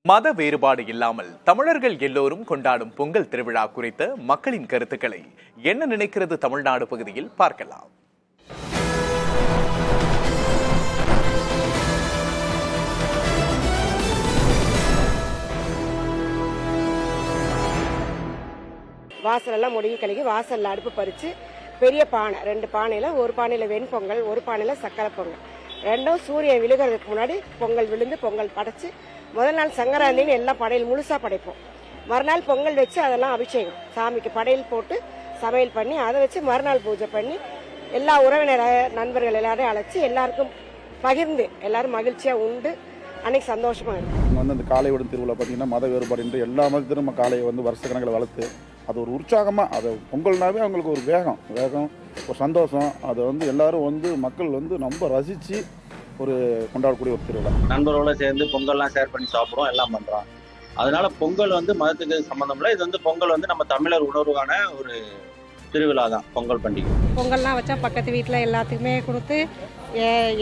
மத வேறுபாடு இல்லாமல் தமிழர்கள் எல்லோரும் கொண்டாடும் பொங்கல் திருவிழா குறித்த மக்களின் கருத்துக்களை என்ன நினைக்கிறது தமிழ்நாடு பகுதியில் பார்க்கலாம். வாசலெல்லாம் முடிவு கழுகி வாசல்ல அடுப்பு பறிச்சு பெரிய பானை 2 பானையில ஒரு பானையில வெண்பொங்கல் ஒரு பானையில சக்கரை பொங்கல் ரெண்டும் சூரியன் விழுகிறதுக்கு முன்னாடி பொங்கல் விழுந்து பொங்கல் படைச்சு முதல் நாள் சங்கராந்தின்னு எல்லாம் படையல் முழுசா படைப்போம். மறுநாள் பொங்கல் வச்சு அதெல்லாம் அபிஷேகம் சாமிக்கு படையல் போட்டு சமையல் பண்ணி அதை வச்சு மறுநாள் பூஜை பண்ணி எல்லா உறவினர் நண்பர்கள் எல்லாரையும் அழைச்சி எல்லாருக்கும் பகிர்ந்து எல்லாரும் மகிழ்ச்சியா உண்டு அன்னைக்கு சந்தோஷமா இருக்கும். அந்த காளையோட திருவிழா பார்த்தீங்கன்னா மத வேறுபாடு என்று எல்லா மதத்திலும் நம்ம காளையை வருஷ கணக்கில் வளர்த்து அது ஒரு உற்சாகமாக அது பொங்கல்னாவே அவங்களுக்கு ஒரு வேகம் ஒரு சந்தோஷம். அதை எல்லாரும் மக்கள் ரொம்ப ரசித்து ஒரு கொண்டாடக்கூடிய ஒரு திருவிழா. நண்பர்களோட சேர்ந்து பொங்கல்லாம் ஷேர் பண்ணி சாப்பிடுவோம், எல்லாம் பண்ணுறோம். அதனால பொங்கல் மதத்துக்கு சம்மந்தம் இல்லை. இது பொங்கல் நம்ம தமிழர் உணர்வுக்கான ஒரு திருவிழா தான் பொங்கல் பண்டிகை. பொங்கல்லாம் வச்சா பக்கத்து வீட்டில் எல்லாத்துக்குமே கொடுத்து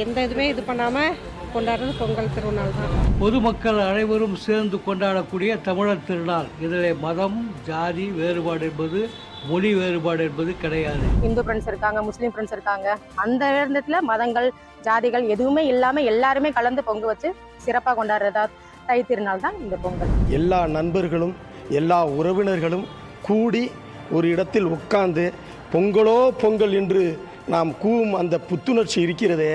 எந்த இதுவுமே இது பண்ணாமல் கொண்டாடுறது பொங்கல் திருநாள் தான். பொதுமக்கள் அனைவரும் சேர்ந்து கொண்டாடக்கூடிய தமிழர் திருநாள். இதில் மதம் ஜாதி வேறுபாடு என்பது மொழி வேறுபாடு என்பது கிடையாது. இந்து ஃப்ரெண்ட்ஸ் இருக்காங்க, முஸ்லீம் ஃப்ரெண்ட்ஸ் இருக்காங்க. அந்த இடத்துல மதங்கள் ஜாதிகள் எதுவுமே இல்லாமல் எல்லாருமே கலந்து பொங்க வச்சு சிறப்பாக கொண்டாடுறதா தை திருநாள் தான் இந்த பொங்கல். எல்லா நண்பர்களும் எல்லா உறவினர்களும் கூடி ஒரு இடத்தில் உட்கார்ந்து பொங்கலோ பொங்கல் என்று நாம் கூவும் அந்த புத்துணர்ச்சி இருக்கிறதே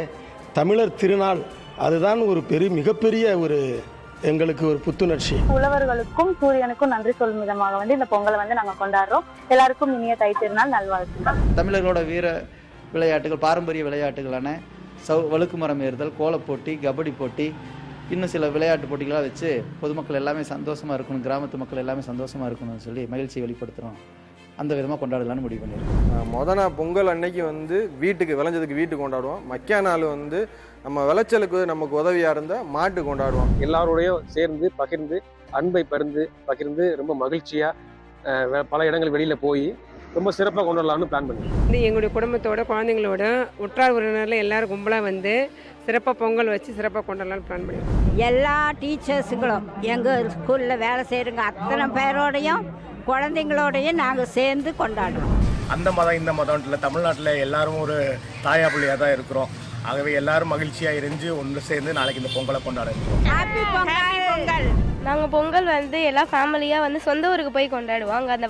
தமிழர் திருநாள். அதுதான் ஒரு மிகப்பெரிய ஒரு எங்களுக்கு ஒரு புத்துணர்ச்சி. உழவர்களுக்கும் சூரியனுக்கும் நன்றி சொல்லும் விதமாக இந்த பொங்கலை நாங்கள் கொண்டாடுறோம். எல்லாருக்கும் இனிய தை திருநாள் நல்வாழ்த்துக்கள். தமிழர்களோட வீர விளையாட்டுகள், பாரம்பரிய விளையாட்டுகளான வழுக்கு மரம் ஏறுதல், கோலப்போட்டி, கபடி போட்டி, இன்னும் சில விளையாட்டு போட்டிகளாக வச்சு பொதுமக்கள் எல்லாமே சந்தோஷமாக இருக்கணும், கிராமத்து மக்கள் எல்லாமே சந்தோஷமாக இருக்கணும்னு சொல்லி மகிழ்ச்சியை வெளிப்படுத்துகிறோம். அந்த விதமாக கொண்டாடலான்னு முடிவு பண்ணியிருக்கோம். நாள் பொங்கல் அன்னைக்கு வீட்டுக்கு விளைஞ்சதுக்கு வீட்டுக்கு கொண்டாடுவோம். மக்கா நாள் நம்ம விளைச்சலுக்கு நமக்கு உதவியாக இருந்தால் மாட்டு கொண்டாடுவோம். எல்லாரோடையும் சேர்ந்து பகிர்ந்து அன்பை பகிர்ந்து ரொம்ப மகிழ்ச்சியாக பல இடங்கள் வெளியில் போய் ரொம்ப சிறப்பாக கொண்டாடலாம்னு பிளான் பண்ணுவோம். எங்களுடைய குடும்பத்தோட குழந்தைங்களோட உற்றார் உறவினரில் எல்லாரும் கும்பலாக சிறப்பாக பொங்கல் வச்சு சிறப்பாக கொண்டாடலாம்னு பிளான் பண்ணுவோம். எல்லா டீச்சர்ஸுங்களும் எங்கள் ஸ்கூலில் வேலை செய்கிறவங்க அத்தனை பேரோடையும் குழந்தைங்களோடையும் நாங்கள் சேர்ந்து கொண்டாடுறோம். அந்த மதம் இந்த மதம் இல்லை, தமிழ்நாட்டில் எல்லாரும் ஒரு தாயா பிள்ளையாக தான் இருக்கிறோம். ஆகவே எல்லாரும் மகிழ்ச்சியாக இருந்து ஒன்று சேர்ந்து நாளைக்கு இந்த பொங்கலை கொண்டாடுறோம். நாங்கள் பொங்கல் எல்லாம் ஃபேமிலியாக சொந்த ஊருக்கு போய் கொண்டாடுவோம். அங்கே அந்த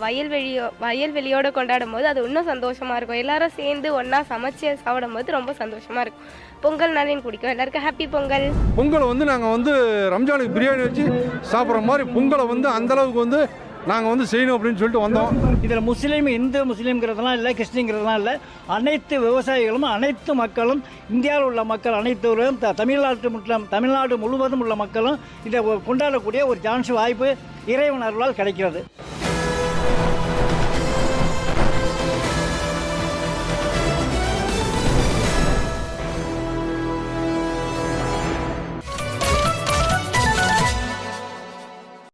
வயல்வெளியோடு கொண்டாடும் போது அது இன்னும் சந்தோஷமாக இருக்கும். எல்லாரும் சேர்ந்து ஒன்றா சமைச்சு சாப்பிடும் போது ரொம்ப சந்தோஷமாக இருக்கும். பொங்கல் நாளையும் பிடிக்கும். எல்லாருக்கும் ஹாப்பி பொங்கல். பொங்கல் நாங்கள் ரம்ஜானுக்கு பிரியாணி வச்சு சாப்பிட்ற மாதிரி பொங்கலை அந்தளவுக்கு நாங்கள் செய்யணும் அப்படின்னு சொல்லிட்டு வந்தோம். இதில் முஸ்லீம், இந்து முஸ்லீம்ங்கிறதுலாம் இல்லை, கிறிஸ்டின்ங்கிறதுலாம் இல்லை. அனைத்து விவசாயிகளும் அனைத்து மக்களும், இந்தியாவில் உள்ள மக்கள் அனைத்தவரும், தமிழ்நாடு முழுவதும் உள்ள மக்களும் இதை கொண்டாடக்கூடிய ஒரு சான்ஸ் வாய்ப்பு இறைவன் அருளால் கிடைக்கிறது.